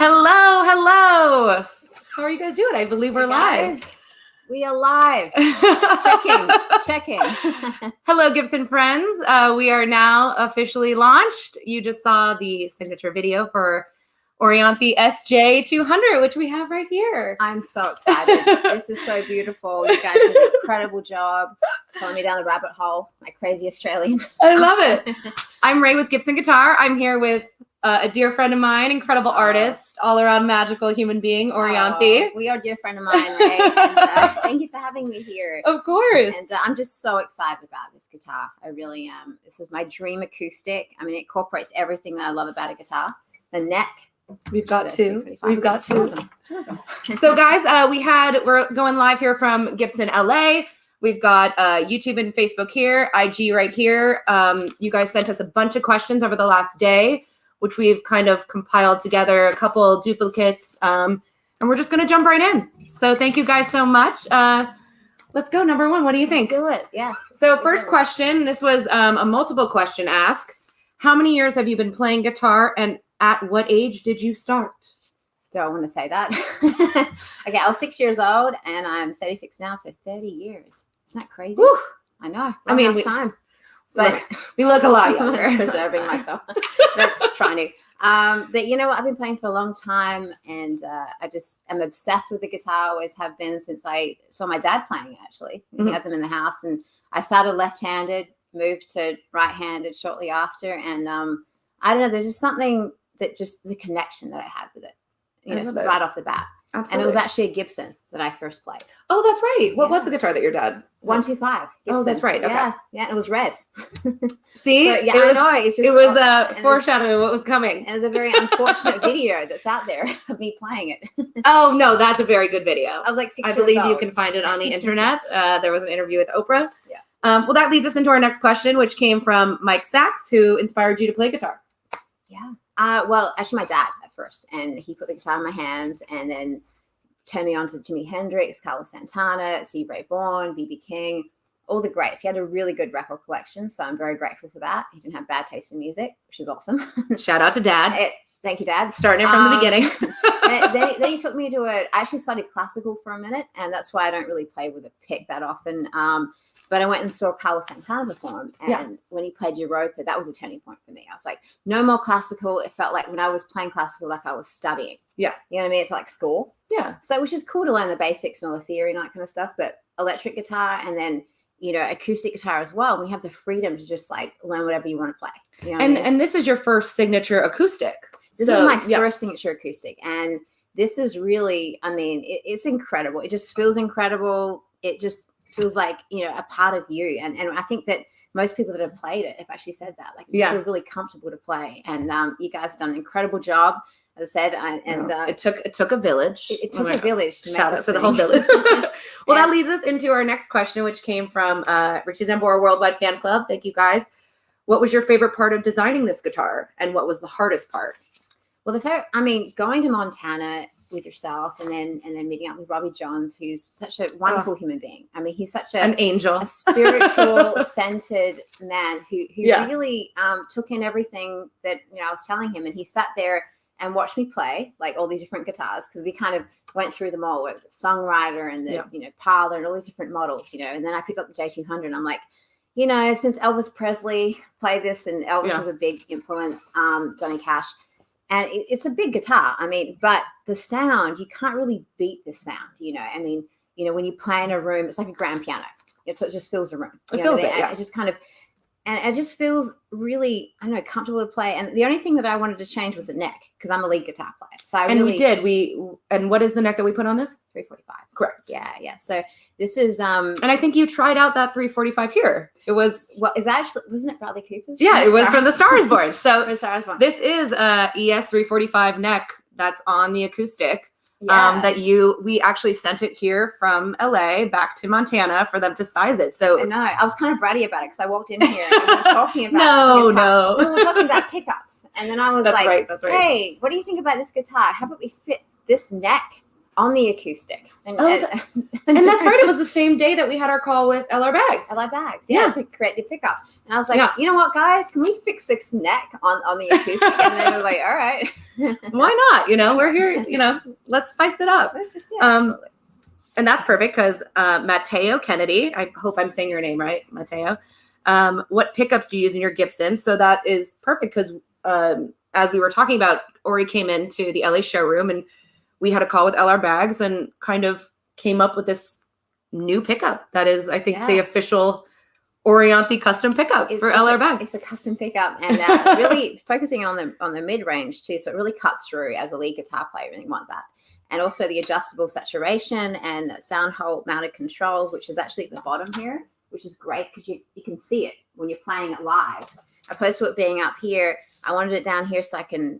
Hello, hello. How are you guys doing? I believe we're live. We are live. Checking. Hello, Gibson friends. We are now officially launched. You just saw the signature video for Orianthi SJ-200, which we have right here. I'm so excited. This is so beautiful. You guys did an incredible job pulling me down the rabbit hole, like crazy Australian. I love it. I'm Ray with Gibson Guitar. I'm here with a dear friend of mine, incredible artist, all-around magical human being, Orianthi. We are a dear friend of mine, Ray, and thank you for having me here. Of course. And I'm just so excited about this guitar. I really am. This is my dream acoustic. I mean, it incorporates everything that I love about a guitar. The neck. We've got two. We've got two of them. So, guys, we're going live here from Gibson, LA. We've got YouTube and Facebook here, IG right here. You guys sent us a bunch of questions over the last day, which we've kind of compiled together, a couple duplicates, and we're just going to jump right in. So thank you guys so much. Let's go. Number one, what do you think? Let's do it. Yes. So first question, this was a multiple question ask. How many years have you been playing guitar, and at what age did you start? Do I want to say that? Okay, I was 6 years old, and I'm 36 now, so 30 years. Isn't that crazy? Woo. I know. I mean, time. But we look a lot younger. Preserving myself. But trying to. But you know what? I've been playing for a long time, and I just am obsessed with the guitar. Always have been since I saw my dad playing, actually. Mm-hmm. He had them in the house, and I started left-handed, moved to right-handed shortly after. And I don't know, there's just something that just the connection that I have with it, you know, right off the bat. Absolutely. And it was actually a Gibson that I first played. Oh, that's right. What was the guitar that your dad? 125. Gibson. Oh, that's right. Okay. Yeah, it was red. See, so, yeah, I know. It's just, it was foreshadowing what was coming. And there's a very unfortunate video that's out there of me playing it. Oh no, that's a very good video. I was like 6 years I believe old. you can find it on the internet. There was an interview with Oprah. Yeah. Well, that leads us into our next question, which came from Mike Sachs, who inspired you to play guitar. Yeah. Well, actually, my dad at first, and he put the guitar in my hands, and then turned me on to Jimi Hendrix, Carlos Santana, Steve Vaughan, B.B. King, all the greats. He had a really good record collection, so I'm very grateful for that. He didn't have bad taste in music, which is awesome. Shout out to Dad. Thank you, Dad. Starting it from the beginning. then he took me to I actually studied classical for a minute, and that's why I don't really play with a pick that often. But I went and saw Carlos Santana perform, and when he played Europa, that was a turning point for me. I was like, no more classical. It felt like when I was playing classical, like I was studying. Yeah. You know what I mean? It felt like school. Yeah. So which is cool to learn the basics and all the theory and that kind of stuff, but electric guitar and then, you know, acoustic guitar as well, when you have the freedom to just like learn whatever you want to play. You know and this is your first signature acoustic. This is my first signature acoustic. And this is really, I mean, it's incredible. It just feels incredible. It just feels like, you know, a part of you. And I think that most people that have played it have actually said that. Like, it's really comfortable to play. And you guys have done an incredible job. As I said, it took a village. It took a village to shout make out to the whole village. Well, that leads us into our next question, which came from Richie Sambora Worldwide Fan Club. Thank you guys. What was your favorite part of designing this guitar, and what was the hardest part? Well, going to Montana with yourself, and then meeting up with Robbie Johns, who's such a wonderful human being. I mean, he's such an angel, a spiritual, centered man who really took in everything that I was telling him, and he sat there and watched me play like all these different guitars, because we kind of went through them all with the Songwriter and the Parlor and all these different models, and then I picked up the J-200 and I'm like, since Elvis Presley played this, and Elvis was a big influence, Johnny Cash, and it's a big guitar. I mean, but the sound, you can't really beat the sound, I mean, when you play in a room, it's like a grand piano. So it just fills the room. It fills it, It just kind of, and it just feels really, I don't know, comfortable to play. And the only thing that I wanted to change was the neck, because I'm a lead guitar player. So we did. And what is the neck that we put on this? 345. Correct. Yeah. So this is and I think you tried out that 345 here. It was wasn't it Bradley Cooper's? Yeah, it was from the Star Is Born. So this is ES 345 neck that's on the acoustic. That we actually sent it here from LA back to Montana for them to size it. So I know, I was kind of bratty about it, because I walked in here and we were talking about we were talking about pickups, and then I was that's right. Hey, what do you think about this guitar? How about we fit this neck on the acoustic. And that's right. It was the same day that we had our call with LR Bags. LR Bags, to create the pickup. And I was like, you know what, guys, can we fix this neck on the acoustic? And they were like, all right. Why not? We're here, let's spice it up. Let's just, absolutely. And that's perfect because Mateo Kennedy, I hope I'm saying your name right, Mateo. What pickups do you use in your Gibson? So that is perfect because as we were talking about, Ori came into the LA showroom and we had a call with LR Bags and kind of came up with this new pickup that is, I think, the official Orianthi custom pickup for LR Bags. It's a custom pickup and really focusing on the mid range too. So it really cuts through as a lead guitar player. Really wants that. And also the adjustable saturation and soundhole mounted controls, which is actually at the bottom here, which is great because you can see it when you're playing it live. Opposed to it being up here, I wanted it down here so I can,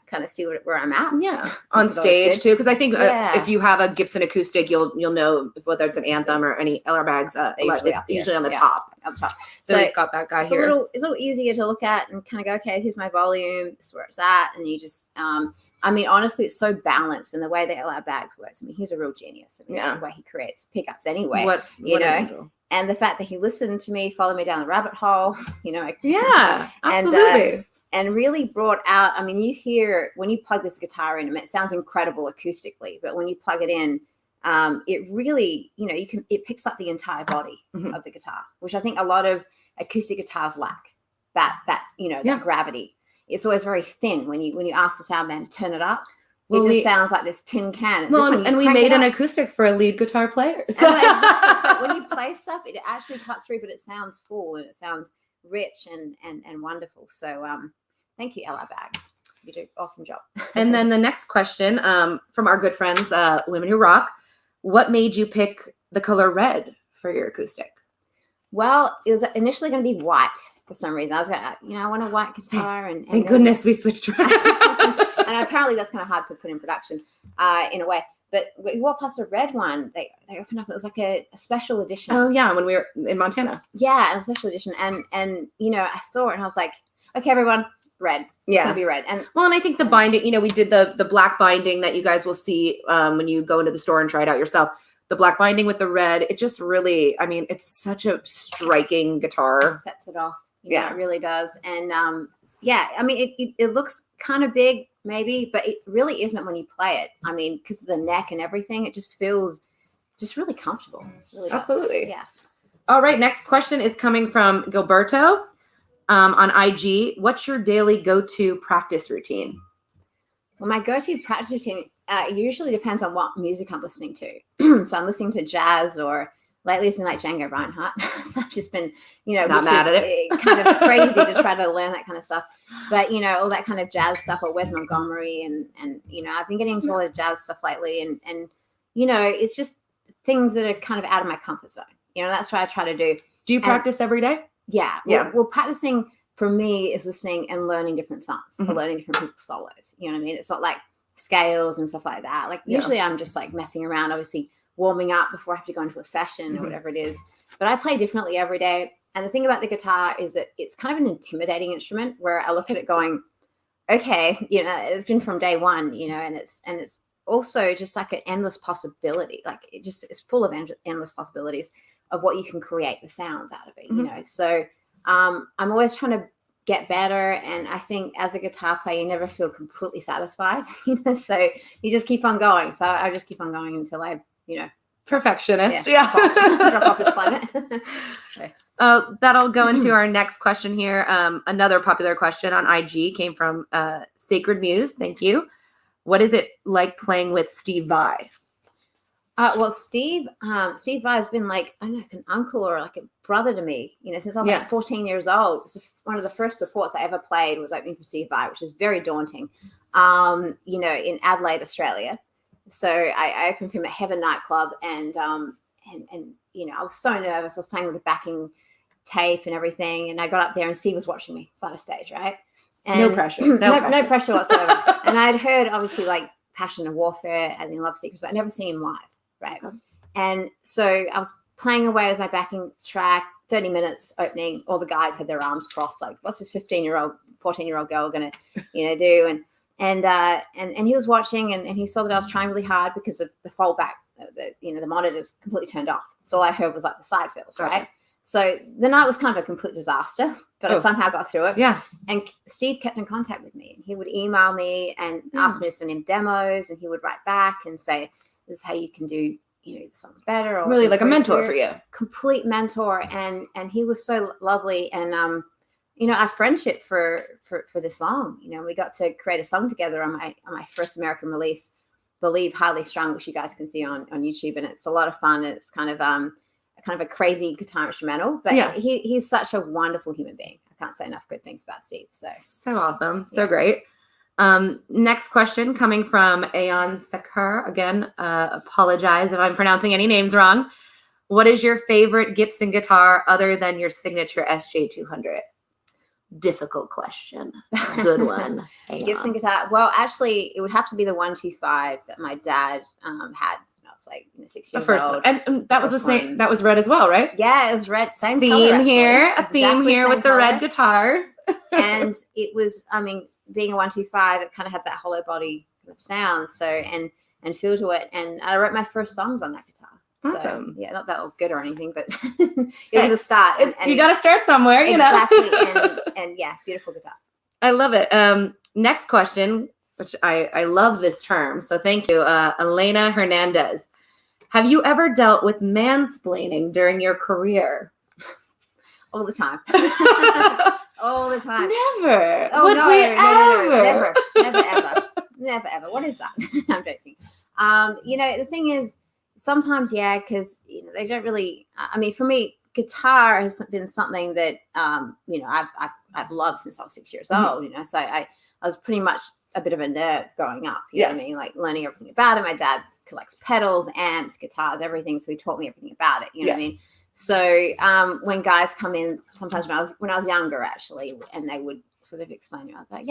kind of see where I'm at. Yeah, on stage too, because I think if you have a Gibson acoustic, you'll know whether it's an Anthem or any LR Bags. It's usually on the top. On the top. So we've got that guy here. It's a little easier to look at and kind of go, okay, here's my volume, this is where it's at, and you just. Honestly, it's so balanced in the way that LR Bags works. He's a real genius. The way he creates pickups anyway. And the fact that he listened to me, followed me down the rabbit hole, Yeah, absolutely. And really brought out, you hear, when you plug this guitar in, it sounds incredible acoustically, but when you plug it in, it really, it picks up the entire body of the guitar, which I think a lot of acoustic guitars lack, that gravity. It's always very thin when you ask the sound man to turn it up. It just sounds like this tin can. And we made an acoustic for a lead guitar player. So. Exactly. So when you play stuff, it actually cuts through, but it sounds full and it sounds rich and wonderful. So thank you, LR Bags. You do an awesome job. And then the next question from our good friends, Women Who Rock. What made you pick the color red for your acoustic? Well, it was initially going to be white for some reason. I was going, I want a white guitar. And thank goodness we switched around. And apparently that's kind of hard to put in production in a way. But we walked past a red one. They opened up. It was like a special edition. Oh, yeah, when we were in Montana. Yeah, a special edition. And I saw it and I was like, okay, everyone, red. It's going to be red. And I think the binding, we did the black binding that you guys will see when you go into the store and try it out yourself. The black binding with the red, it just really, it's such a striking guitar. It sets it off. It really does. And it looks kind of big maybe, but it really isn't when you play it. Because of the neck and everything, it just feels just really comfortable. It really does. Absolutely. Yeah. All right. Next question is coming from Gilberto on IG. What's your daily go-to practice routine? Well, my go-to practice routine usually depends on what music I'm listening to. So I'm listening to jazz, or lately it's been like Django Reinhardt. So I've just been, not mad at it. Kind of crazy to try to learn that kind of stuff. But, all that kind of jazz stuff, or Wes Montgomery, and I've been getting into a lot of jazz stuff lately. And it's just things that are kind of out of my comfort zone. That's what I try to do. Do you practice every day? Yeah. Well, practicing for me is listening and learning different songs, or learning different people's solos. You know what I mean? It's not like scales and stuff like that. Like usually I'm just like messing around, obviously warming up before I have to go into a session or whatever it is. But I play differently every day. And the thing about the guitar is that it's kind of an intimidating instrument, where I look at it going, okay, it's been from day one, and it's also just like an endless possibility. Like it's full of endless possibilities of what you can create the sounds out of it, So I'm always trying to get better. And I think as a guitar player, you never feel completely satisfied, so you just keep on going. So I just keep on going until I, perfectionist. Drop off this planet. Okay. That'll go into our next question here. Another popular question on IG came from Sacred Muse. Thank you. What is it like playing with Steve Vai? Well, Steve Vai has been like, I don't know, like an uncle or like a brother to me, since I was like 14 years old. So one of the first supports I ever played was opening for Steve Vai, which is very daunting, in Adelaide, Australia. So I opened for him at Heaven nightclub, and I was so nervous. I was playing with the backing tape and everything, and I got up there and Steve was watching me side of stage, right? And no pressure. No pressure whatsoever. And I'd heard obviously like Passion and Warfare and Love Secrets, but I'd never seen him live. Right. And so I was playing away with my backing track, 30 minutes opening. All the guys had their arms crossed, like, what's this 14-year-old girl going to, do? And And he was watching, and he saw that I was trying really hard because of the foldback. The monitor's completely turned off. So all I heard was like the side fills, Gotcha. right? So the night was kind of a complete disaster, but I somehow got through it. Yeah. And Steve kept in contact with me, and he would email me and ask me to send him demos, and he would write back and say, "This is how you can do, the songs better." Or really like a mentor for you. Complete mentor, and he was so lovely, and our friendship for this long. We got to create a song together on my first American release, Believe Highly Strung, which you guys can see on YouTube, and it's a lot of fun. It's kind of a crazy guitar instrumental, but he's such a wonderful human being. I can't say enough good things about Steve. So awesome. So great. Next question coming from Aeon Sakar. Again, apologize if I'm pronouncing any names wrong. What is your favorite Gibson guitar other than your signature SJ-200? Difficult question. Good one. Gibson guitar. Well, actually, it would have to be the 125 that my dad had. It's like 6 years first old. One. And that was the same. One. That was red as well, right? Yeah, it was red. Same theme color, here. A theme here with the red guitars. And it was, being a 125, it kind of had that hollow body sound. So and feel to it. And I wrote my first songs on that guitar. Awesome. So, not that good or anything, but it was a start. And you got to start somewhere, exactly. And beautiful guitar. I love it. Next question, which I love this term. So thank you. Elena Hernandez. Have you ever dealt with mansplaining during your career? All the time. All the time. Never. Oh, Would we ever? Never, ever. What is that? I'm joking. The thing is, sometimes, because they don't really. For me, guitar has been something that I've loved since I was 6 years old. So I was pretty much a bit of a nerd growing up. You know what I mean? Like learning everything about it. My dad collects pedals, amps, guitars, everything. So he taught me everything about it. You know what I mean? So when guys come in, sometimes when I was younger, actually, and they would sort of explain to me, I was like,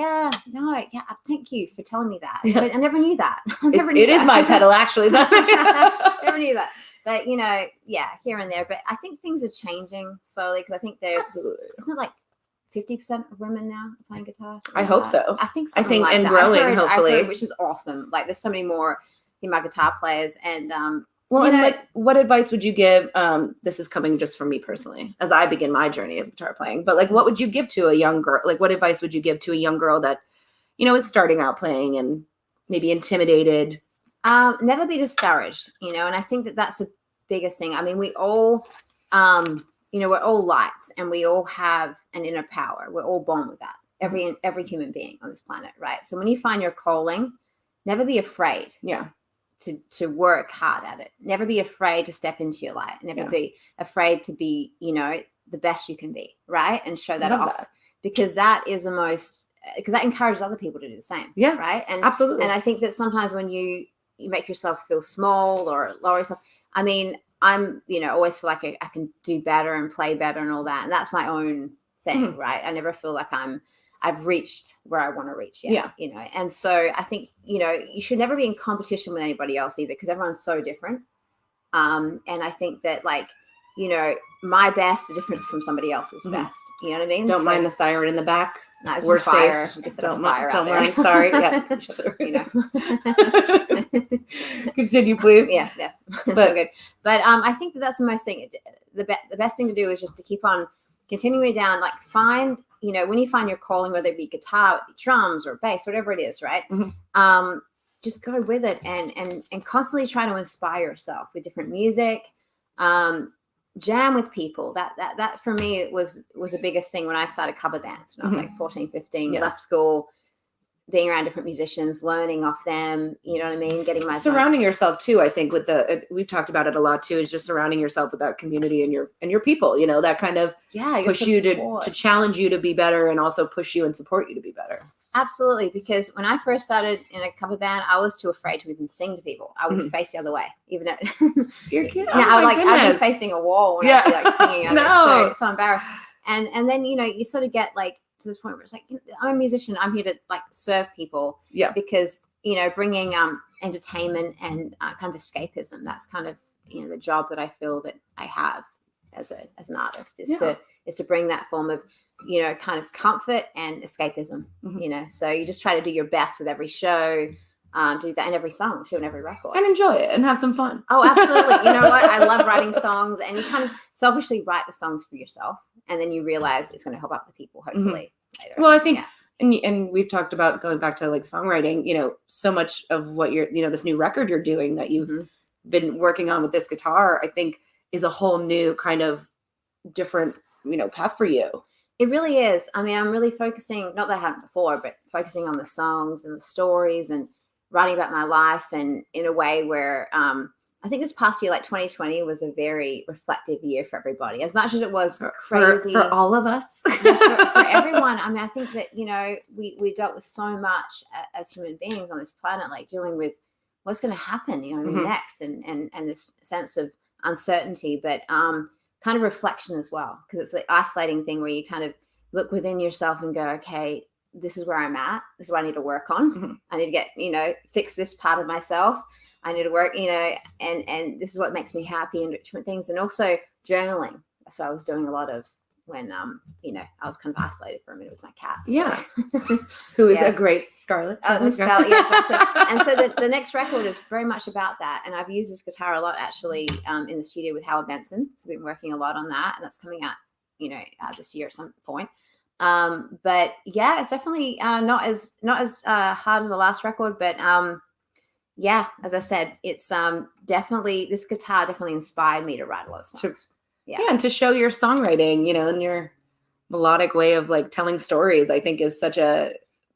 thank you for telling me that. But I never knew that. It is my pedal, actually. Never knew that. But, here and there. But I think things are changing slowly because I think isn't it like 50% of women now are playing guitar? I hope so. I think like and that. growing, hopefully. I heard, which is awesome. Like there's so many more female guitar players. And, what advice would you give? This is coming just from me personally, as I begin my journey of guitar playing. But what would you give to a young girl? What advice would you give to a young girl that, is starting out playing and maybe intimidated? Never be discouraged, and I think that that's the biggest thing. We all, we're all lights, and we all have an inner power. We're all born with that. Every human being on this planet, right? So when you find your calling, never be afraid. Yeah. To work hard at it. Never be afraid to step into your light. Never be afraid to be, the best you can be, right? And show that off. Because that is because that encourages other people to do the same. Yeah. Right. And absolutely. And I think that sometimes when you make yourself feel small or lower yourself, I'm, always feel like I can do better and play better and all that. And that's my own thing, right? I never feel like I've reached where I want to reach yet, and so I think, you should never be in competition with anybody else either, because everyone's so different. And I think that my best is different from somebody else's best. You know what I mean? Don't mind the siren in the back. No, we're fire. safe. We just don't mind. Sorry. Yeah. Continue, please. Yeah. So good. But I think that's the most thing. The best thing to do is just to keep on continuing down. Find, when you find your calling, whether it be guitar, whether it be drums or bass, whatever it is, right? Just go with it and constantly try to inspire yourself with different music. Jam with people. That for me was the biggest thing when I started cover bands when I was like 14, 15, left school, being around different musicians, learning off them, you know what I mean? Getting my surrounding yourself too. I think with we've talked about it a lot too, is just surrounding yourself with that community and your people, that kind of push you to challenge you to be better and also push you and support you to be better. Absolutely. Because when I first started in a cover band, I was too afraid to even sing to people. I would face the other way, even at you're kidding. I'd be facing a wall when I'd be singing. No. So embarrassed. And then, you sort of get to this point where it's I'm a musician. I'm here to serve people. Yeah. Because, bringing entertainment and kind of escapism, that's kind of, the job that I feel that I have as an artist is to bring that form of you know, kind of comfort and escapism, you know. So you just try to do your best with every show, do that in every song, too, in every record. And enjoy it and have some fun. Oh, absolutely. You know what? I love writing songs, and you kind of selfishly write the songs for yourself, and then you realize it's going to help out the people, hopefully, later. Well, I think, and we've talked about going back to like songwriting, you know, so much of what you're, you know, this new record you're doing that you've been working on with this guitar, I think is a whole new kind of different, you know, path for you. It really is. I mean, I'm really focusing, not that I hadn't before, but focusing on the songs and the stories and writing about my life, and in a way where I think this past year, like 2020, was a very reflective year for everybody, as much as it was crazy. For all of us. Yes, for everyone. I mean, I think that, you know, we dealt with so much as human beings on this planet, like dealing with what's going to happen, you know, next, and this sense of uncertainty, but kind of reflection as well, because it's the isolating thing where you kind of look within yourself and go, okay, this is where I'm at. This is what I need to work on. I need to get, you know, fix this part of myself. I need to work, you know, and this is what makes me happy, and different things. And also journaling. So I was doing a lot of when, you know, I was kind of isolated for a minute with my cat. So. Yeah. Who is a great Scarlett. Miss Scarlett, yeah, exactly. And so the next record is very much about that. And I've used this guitar a lot, actually, in the studio with Howard Benson. So I've been working a lot on that. And that's coming out, you know, this year at some point. But yeah, it's definitely not as hard as the last record, but yeah, as I said, it's definitely, this guitar definitely inspired me to write a lot of songs. Yeah, and to show your songwriting, you know, and your melodic way of like telling stories, I think is such a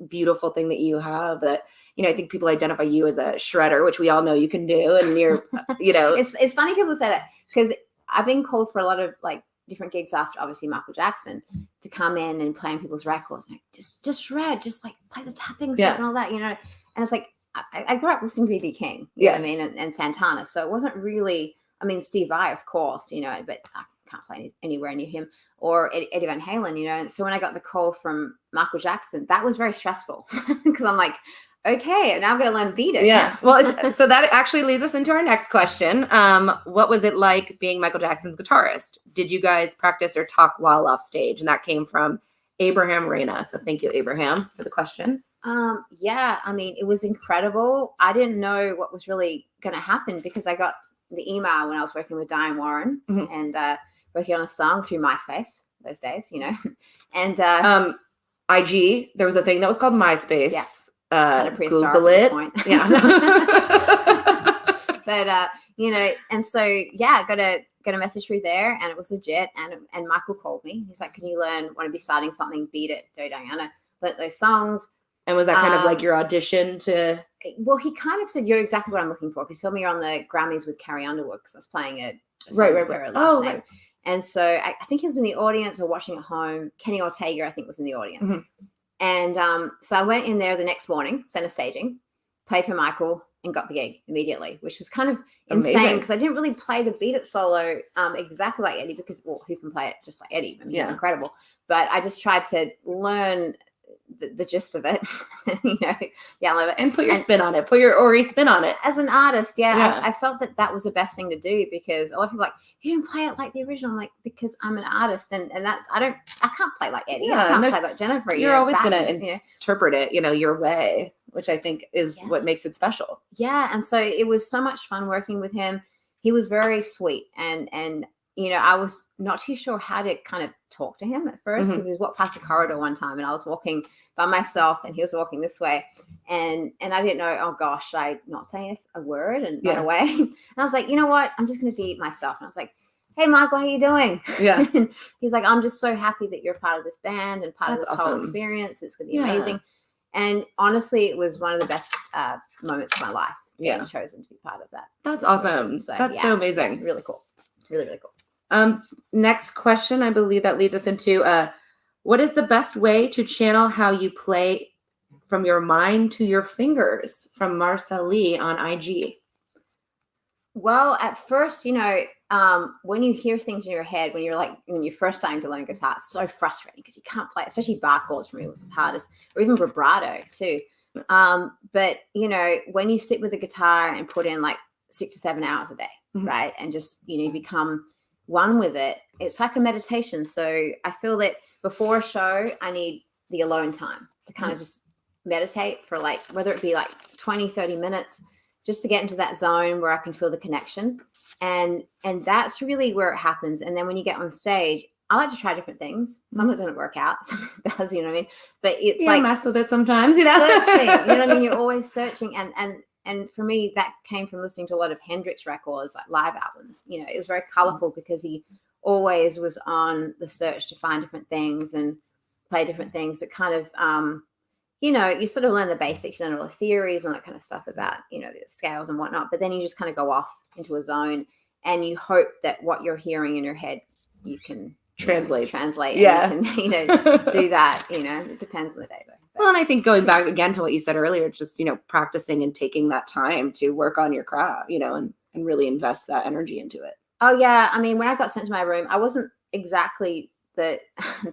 beautiful thing that you have. That, you know, I think people identify you as a shredder, which we all know you can do, and you're, you know, it's funny people say that, because I've been called for a lot of like different gigs after obviously Michael Jackson to come in and play on people's records, like just shred, just like play the tapping stuff and all that, you know. And it's like I grew up listening to B.B. King, you know what I mean, and Santana, so it wasn't really. I mean, Steve Vai, of course, you know, but I can't play anywhere near him, or Eddie Van Halen, you know. And so when I got the call from Michael Jackson, that was very stressful, because I'm like, okay, and now I'm going to learn beat it. Yeah. Well, so that actually leads us into our next question. What was it like being Michael Jackson's guitarist? Did you guys practice or talk while off stage? And that came from Abraham Reyna. So thank you, Abraham, for the question. Yeah, I mean, it was incredible. I didn't know what was really going to happen, because I got the email when I was working with Diane Warren and working on a song through MySpace those days, you know. And IG, there was a thing that was called MySpace. Yeah, kind of prehistoric Google at it. this point. Yeah. But you know, and so yeah, got a message through there, and it was legit. And Michael called me. He's like, "Can you want to be starting something? Beat It, Do Diana, learn those songs." And was that kind of like your audition to? Well, he kind of said, "You're exactly what I'm looking for." Because he told me you're on the Grammys with Carrie Underwood, because I was playing a right. Right. And so I think he was in the audience or watching at home. Kenny Ortega, I think, was in the audience. And so I went in there the next morning, center staging, played for Michael, and got the gig immediately, which was kind of insane, because I didn't really play the Beat It solo exactly like Eddie, because, well, who can play it just like Eddie? I mean, he's incredible. But I just tried to learn the gist of it, you know, I love it. And put your spin on it, put your Ori spin on it. As an artist, I felt that was the best thing to do, because a lot of people are like, you don't play it like the original. I'm like, because I'm an artist, and that's, I can't play like Eddie. I can't play like Jennifer. You're always going to interpret it, you know, your way, which I think is what makes it special. Yeah. And so it was so much fun working with him. He was very sweet, and you know, I was not too sure how to kind of talk to him at first, because he walked past the corridor one time, and I was walking by myself, and he was walking this way, and I didn't know, oh gosh, should I not say a word and run away? And I was like, you know what? I'm just going to be myself. And I was like, hey, Michael, how you doing? Yeah. And he's like, I'm just so happy that you're part of this band and part of this whole experience. It's going to be amazing. And honestly, it was one of the best moments of my life. Getting chosen to be part of that. That's awesome. So, that's so amazing. Really cool. Really, really cool. Next question, I believe that leads us into what is the best way to channel how you play from your mind to your fingers? From Marcel Lee on IG. Well, at first, you know, when you hear things in your head, when you're first starting to learn guitar, it's so frustrating, because you can't play, especially bar chords for me was the hardest, or even vibrato too. But you know, when you sit with the guitar and put in like 6 to 7 hours a day, right, and just, you know, you become one with it. It's like a meditation. So I feel that before a show, I need the alone time to kind of just meditate for like, whether it be like 20, 30 minutes, just to get into that zone where I can feel the connection. And that's really where it happens. And then when you get on stage, I like to try different things. Sometimes it doesn't work out. Sometimes it does, you know what I mean? But it's like mess with it sometimes, you know. Searching, you know what I mean? You're always searching. And for me, that came from listening to a lot of Hendrix records, like live albums. You know, it was very colorful because he always was on the search to find different things and play different things that kind of, you know, you sort of learn the basics, you learn all the theories and that kind of stuff about, you know, the scales and whatnot. But then you just kind of go off into a zone and you hope that what you're hearing in your head, you can translate. Yeah. And you can, you know, do that, you know, it depends on the day though. Well, and I think going back again to what you said earlier, it's just, you know, practicing and taking that time to work on your craft, you know, and really invest that energy into it. Oh yeah. I mean, when I got sent to my room, I wasn't exactly the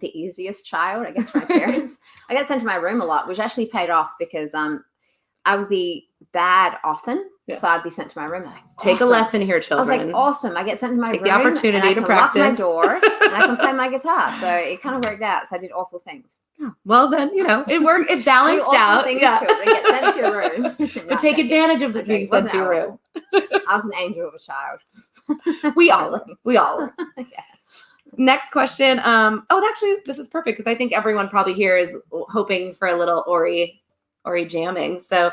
easiest child, I guess, for my parents. I got sent to my room a lot, which actually paid off because I would be bad often. Yeah. So I'd be sent to my room. Like, take a lesson here, children. I was like, awesome. I get sent to my room. Take the opportunity to practice. Lock my door and I can play my guitar. So it kind of worked out. So I did awful things. Yeah. Well, then, you know, it worked. It balanced out. Things, children. Get sent to your room. But take advantage of being sent to your room. I was an angel of a child. We all were. Yeah. Next question. Actually, this is perfect because I think everyone probably here is hoping for a little Ori jamming. So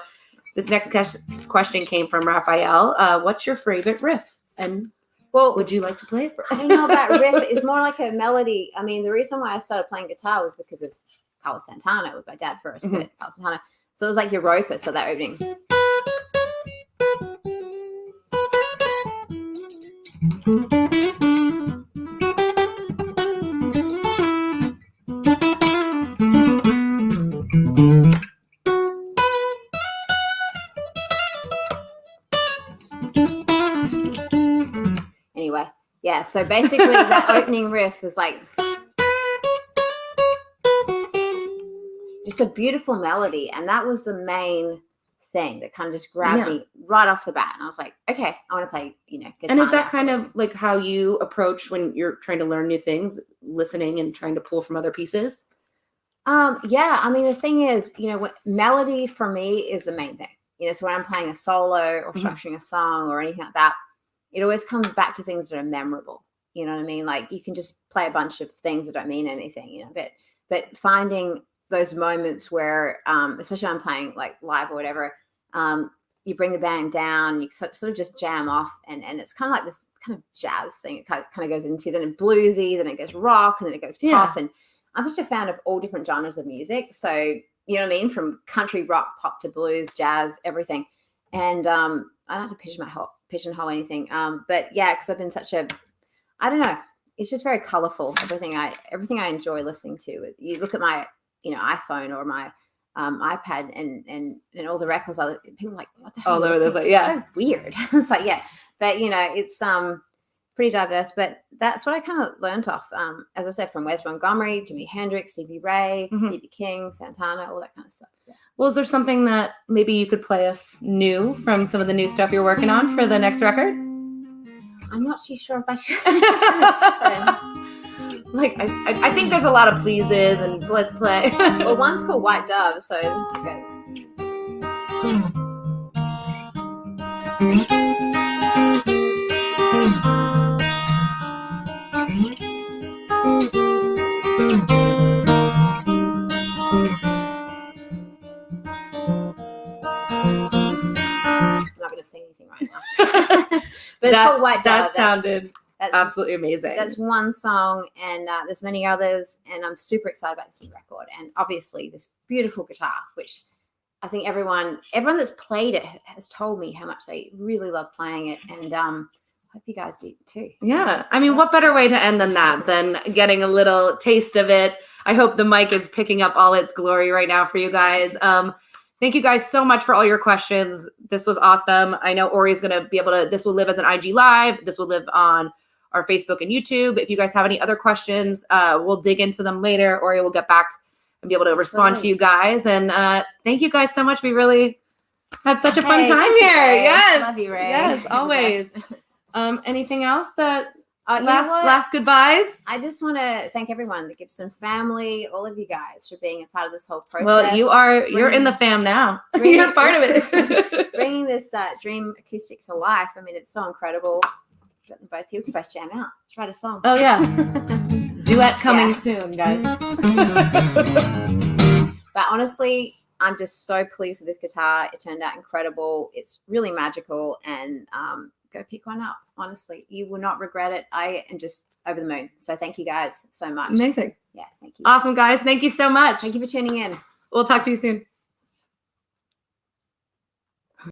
this next question came from Raphael. What's your favorite riff? And would you like to play it for us? I don't know about riff. It's more like a melody. I mean, the reason why I started playing guitar was because of Carlos Santana with my dad first, but Carlos Santana. So it was like Europa, so that opening. Anyway, yeah, so basically that opening riff is like just a beautiful melody, and that was the main thing that kind of just grabbed me right off the bat. And I was like, okay, I want to play, you know, guitar. And is that kind of like how you approach when you're trying to learn new things, listening and trying to pull from other pieces? Yeah, I mean, the thing is, you know, melody for me is the main thing. You know, so when I'm playing a solo or structuring a song or anything like that, it always comes back to things that are memorable. You know what I mean? Like you can just play a bunch of things that don't mean anything, you know, but finding those moments where, especially when I'm playing like live or whatever, you bring the band down, you sort of just jam off, and it's kind of like this kind of jazz thing. It kind of goes into, then it bluesy, then it goes rock, and then it goes pop. And I'm just a fan of all different genres of music. So, you know what I mean? From country, rock, pop to blues, jazz, everything. And I don't have to pigeonhole anything. But yeah, because I've been I don't know. It's just very colorful. Everything I enjoy listening to. You look at my, you know, iPhone or my iPad and all the records. People are like, what the hell? All over the place. Yeah. It's so weird. It's like, yeah. But you know, it's pretty diverse. But that's what I kind of learned off. As I said, from Wes Montgomery, Jimi Hendrix, Stevie Ray, B.B. King, Santana, all that kind of stuff. So. Well, is there something that maybe you could play us new from some of the new stuff you're working on for the next record? I'm not too sure if I should. Like, I think there's a lot of pleases and let's play. Well, one's called White Dove, so okay. I'm not going to sing anything right now. But it's called White Dove. That sounded absolutely amazing. That's one song, and there's many others, and I'm super excited about this new record. And obviously this beautiful guitar, which I think everyone that's played it has told me how much they really love playing it, and I hope you guys do too. Yeah, I mean, what better way to end than that, than getting a little taste of it. I hope the mic is picking up all its glory right now for you guys. Thank you guys so much for all your questions. This was awesome. I know Ori's going to be able to, this will live as an IG Live. This will live on our Facebook and YouTube. If you guys have any other questions, we'll dig into them later. Ori will get back and be able to respond to you guys. And thank you guys so much. We really had such a fun time here. Yes. Love you, Ray. Yes, always. Anything else that Last goodbyes. I just want to thank everyone, the Gibson family, all of you guys for being a part of this whole process. Well, you're in the fam now. You're part of it. Bringing this dream acoustic to life. I mean, it's so incredible. Got them both here. We can both jam out. Let's write a song. Oh yeah. Duet coming soon, guys. But honestly, I'm just so pleased with this guitar. It turned out incredible. It's really magical, and go pick one up. Honestly, you will not regret it. I am just over the moon. So thank you guys so much. Amazing. Yeah, thank you. Awesome, guys. Thank you so much. Thank you for tuning in. We'll talk to you soon.